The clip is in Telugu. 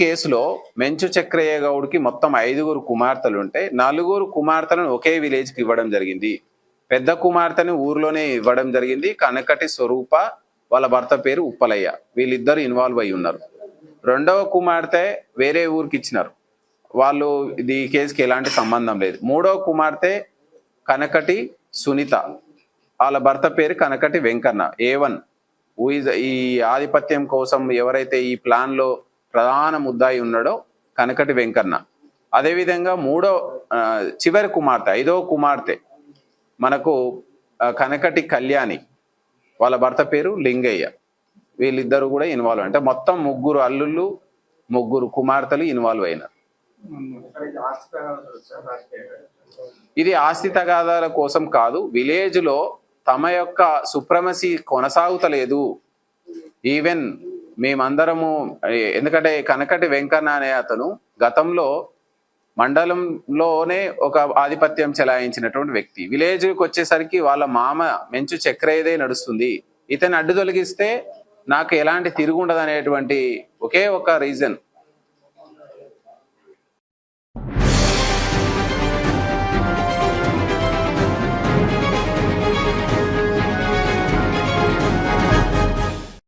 కేసులో మెంచు చక్రయ్య గౌడ్కి మొత్తం 5 కుమార్తెలు ఉంటే 4 కుమార్తెలను ఒకే విలేజ్కి ఇవ్వడం జరిగింది. పెద్ద కుమార్తెని ఊర్లోనే ఇవ్వడం జరిగింది. కనకటి స్వరూప, వాళ్ళ భర్త పేరు ఉప్పలయ్య, వీళ్ళిద్దరు ఇన్వాల్వ్ అయి ఉన్నారు. రెండవ కుమార్తె వేరే ఊరికి ఇచ్చినారు, వాళ్ళు ఈ కేసుకి ఎలాంటి సంబంధం లేదు. మూడవ కుమార్తె కనకటి సునీత, వాళ్ళ భర్త పేరు కనకటి వెంకన్న. A1 ఈ ఆధిపత్యం కోసం ఎవరైతే ఈ ప్లాన్ లో ప్రధాన ముద్దాయి ఉన్నాడో కనకటి వెంకన్న. అదేవిధంగా చివరి కుమార్తె 5వ కుమార్తె మనకు కనకటి కళ్యాణి, వాళ్ళ భర్త పేరు లింగయ్య. వీళ్ళిద్దరు కూడా ఇన్వాల్వ్, అంటే మొత్తం 3 అల్లుళ్ళు 3 కుమార్తెలు ఇన్వాల్వ్ అయినారు. ఇది ఆస్తి తగాదాల కోసం కాదు, విలేజ్ లో తమ యొక్క సుప్రమసీ కొనసాగుతలేదు. ఈవెన్ మేమందరము, ఎందుకంటే కనకటి వెంకన్న అనే అతను గతంలో మండలంలోనే ఒక ఆధిపత్యం చెలాయించినటువంటి వ్యక్తి. విలేజ్కి వచ్చేసరికి వాళ్ళ మామ మెంచు చక్రయ్యదే నడుస్తుంది, ఇతను అడ్డు తొలగిస్తే నాకు ఎలాంటి తిరుగుండదు అనేటువంటి ఒకే ఒక రీజన్